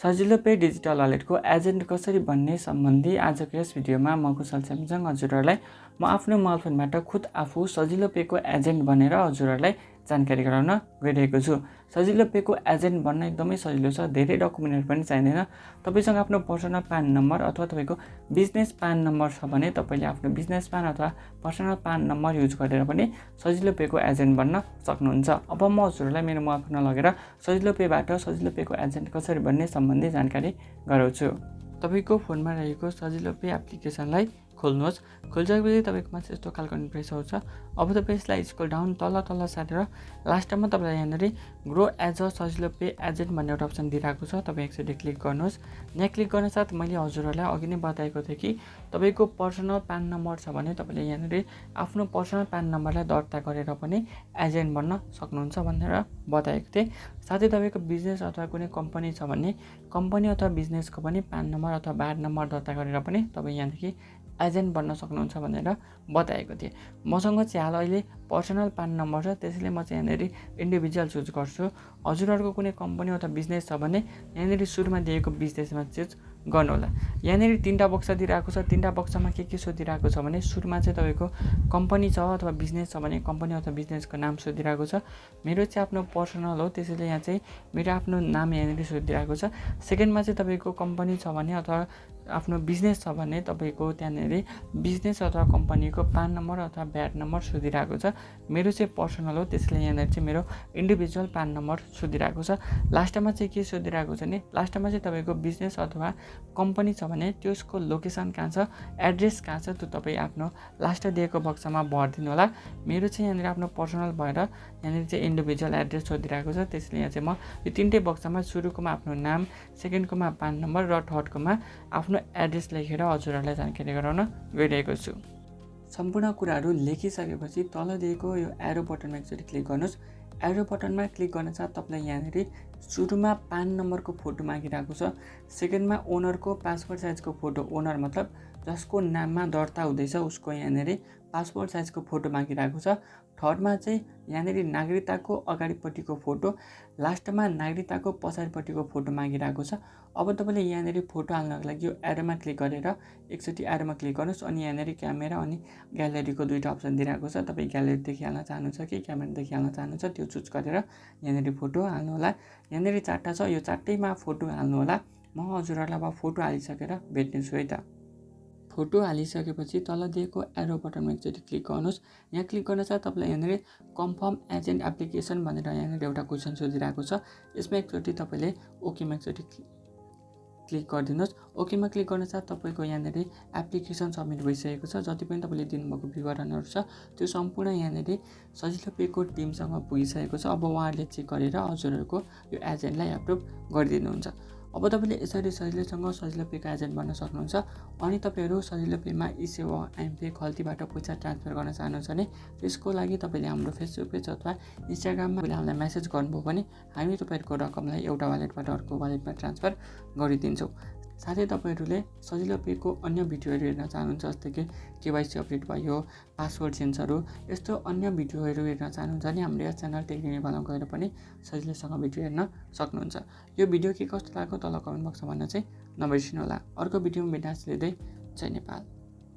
सजिलो pay digital वालेटको agent कसरी बन्ने सम्बन्धी आजको यस भिडियोमा म कुशल चेम्जोङ हजुरहरूलाई म आफ्नो मोबाइल फोनबाट खुद आफू सजिलो पेको एजेन्ट बनेर हजुरहरूलाई जानकारी गराउन गइरहेको छु। सजिलो पेको एजेन्ट बन्न एकदमै सजिलो छ, धेरै डकुमेन्टहरू पनि चाहिँदैन। तपाईसँग आफ्नो पर्सनल पान नम्बर अथवा तपाईको बिजनेस पान नम्बर छ भने तपाईले आफ्नो बिजनेस पान अथवा पर्सनल पान नम्बर युज गरेर पनि सजिलो पेको एजेन्ट बन्न सक्नुहुन्छ। अब म हजुरहरूलाई मेरो मोबाइल फोनमा लगेर सजिलो पेबाट सजिलो पेको एजेन्ट कसरी बन्ने सम्बन्धी जानकारी गराउँछु। तपाईको फोनमा रहेको सजिलो पे एप्लिकेसनलाई खोल्नुहोस्। खोलिसकेपछि तपाईकोमा यस्तो खालको इन्टरफेस आउँछ। अब तपाईँ यसलाई स्क्रोल डाउन तल सारेर लास्टमा तपाईलाई यहाँनिर ग्रो एज अ सजिलो पे एजेन्ट भन्ने एउटा अप्सन दिइरहेको छ। तपाईँ एकचोटि क्लिक गर्नुहोस्। यहाँ क्लिक गर्न साथ मैले हजुरहरूलाई अघि नै बताएको थिएँ कि तपाईको पर्सनल पान नम्बर छ भने तपाईले यहाँनिर आफ्नो पर्सनल पान नम्बरलाई दर्ता गरेर पनि एजेन्ट बन्न सक्नुहुन्छ भनेर बताएको थिएँ। साथै तपाईको बिजनेस अथवा कुनै कम्पनी छ भने कम्पनी अथवा बिजनेसको पनि पान नम्बर अथवा ब्याड नम्बर दर्ता गरेर पनि तपाईँ यहाँदेखि एजेन्ट बन्न सक्नुहुन्छ भनेर बताएको थिएँ। मसँग चाहिँ हाल अहिले पर्सनल पान नम्बर छ, त्यसैले म चाहिँ यहाँनिर इन्डिभिजुअल चुज गर्छु। हजुरहरूको कुनै कम्पनी अथवा बिजनेस छ भने यहाँनिर सुरुमा दिएको बिजनेसमा चुज गर्नुहोला। यहाँनिर 3टा बक्स दिइरहेको छ। 3टा बक्समा के सोधिरहेको छ भने सुरुमा चाहिँ तपाईँको कम्पनी छ अथवा बिजनेस छ भने कम्पनी अथवा बिजनेसको नाम सोधिरहेको छ। मेरो चाहिँ आफ्नो पर्सनल हो, त्यसैले यहाँ चाहिँ मेरो आफ्नो नाम यहाँनिर सोधिरहेको छ। सेकेन्डमा चाहिँ तपाईँको कम्पनी छ भने अथवा आफ्नो बिजनेस छ भने तपाईँको त्यहाँनिर बिजनेस अथवा कम्पनीको पान नम्बर अथवा ब्याड नम्बर सोधिरहेको छ। मेरो चाहिँ पर्सनल हो, त्यसैले यहाँनिर चाहिँ मेरो इन्डिभिजुअल पान नम्बर सोधिरहेको छ। लास्टमा चाहिँ के सोधिरहेको छ भने लास्टमा चाहिँ तपाईँको बिजनेस अथवा कम्पनी छ भने त्यसको लोकेसन कहाँ छ, एड्रेस कहाँ छ, त्यो तपाईँ आफ्नो लास्ट दिएको बक्समा भरिदिनु होला। मेरो चाहिँ यहाँनिर आफ्नो पर्सनल भएर यहाँनिर चाहिँ इन्डिभिजुअल एड्रेस सोधिरहेको छ, त्यसैले यहाँ चाहिँ म यो 3टै बक्समा सुरुकोमा आफ्नो नाम, सेकेन्डकोमा पान नम्बर र थर्डकोमा आफ्नो एड्रेस लेखेर हजुरहरूलाई जानकारी गराउन गइरहेको छु। सम्पूर्ण कुराहरू लेखिसकेपछि तल दिएको यो एरो बटनमा एकचोटि क्लिक गर्नुहोस्। एरो बटनमा क्लिक गर्न साथ तपाईँलाई यहाँनिर सुरुमा पान नम्बरको फोटो मागिरहेको छ। सेकेन्डमा ओनरको पासपोर्ट साइजको फोटो, ओनर मतलब जसको नाममा दर्ता हुँदैछ उसको यहाँनिर पासपोर्ट साइजको फोटो मागिरहेको छ। थर्डमा चाहिँ यहाँनिर नागरिकताको अगाडिपट्टिको फोटो, लास्टमा नागरिकताको पछाडिपट्टिको फोटो मागिरहेको छ। अब तपाईँले यहाँनिर फोटो हाल्नको लागि यो एरोमा क्लिक गरेर एकचोटि एरोमा क्लिक गर्नुहोस्। अनि यहाँनिर क्यामेरा अनि ग्यालेरीको 2टा अप्सन दिइरहेको छ। तपाईँ ग्यालेरीदेखि हाल्न चाहनुहुन्छ कि क्यामेरादेखि हाल्न चाहनुहुन्छ त्यो चुज गरेर यहाँनिर फोटो हाल्नु होला। यहाँनिर 4टा छ, यो 4टैमा फोटो हाल्नु होला। म हजुरहरूलाई अब फोटो हालिसकेर भेट्नेछु है त। फोटो हालिसकेपछि तल दिएको एरो बटनमा एकचोटि क्लिक गर्नुहोस्। यहाँ क्लिक गर्न साथ तपाईँलाई यहाँनिर कन्फर्म एजेन्ट एप्लिकेसन भनेर यहाँनिर एउटा क्वेसन सोधिरहेको छ। यसमा एकचोटि तपाईँले ओकेमा एकचोटि क्लिक गरिदिनुहोस्। ओकेमा क्लिक गर्न साथ तपाईँको यहाँनिर एप्लिकेसन सबमिट भइसकेको छ। जति पनि तपाईँले दिनुभएको विवरणहरू छ त्यो सम्पूर्ण यहाँनिर सजिलो पेको टिमसँग पुगिसकेको छ। अब उहाँहरूले चेक गरेर हजुरहरूको यो एजेन्टलाई एप्रुभ गरिदिनुहुन्छ। अब तपाईँले यसरी सजिलोसँग सजिलो पेको एजेन्ट बन्न सक्नुहुन्छ। अनि तपाईँहरू सजिलो पेमा इसेवा एमपे खल्तीबाट पैसा ट्रान्सफर गर्न चाहनुहुन्छ भने त्यसको लागि तपाईँले हाम्रो फेसबुक पेज अथवा इन्स्टाग्राममा हामीलाई मेसेज गर्नुभयो भने हामी तपाईँहरूको रकमलाई एउटा वालेटबाट अर्को वालेटमा ट्रान्सफर गरिदिन्छौँ। साथै तपाईँहरूले सजिलो पेको अन्य भिडियोहरू हेर्न चाहनुहुन्छ, जस्तै कि केवाइसी अपडेट भयो, पासवर्ड चेन्जहरू, यस्तो अन्य भिडियोहरू हेर्न चाहनुहुन्छ भने हाम्रो यस च्यानल टेक्निक नेपालमा गएर पनि सजिलोसँग भिडियो हेर्न सक्नुहुन्छ। यो भिडियो के कस्तो लाग्यो तल कमेन्ट बक्समा भन्न चाहिँ नबिर्सिनु होला। अर्को भिडियोमा भेट्न लिँदै जय नेपाल।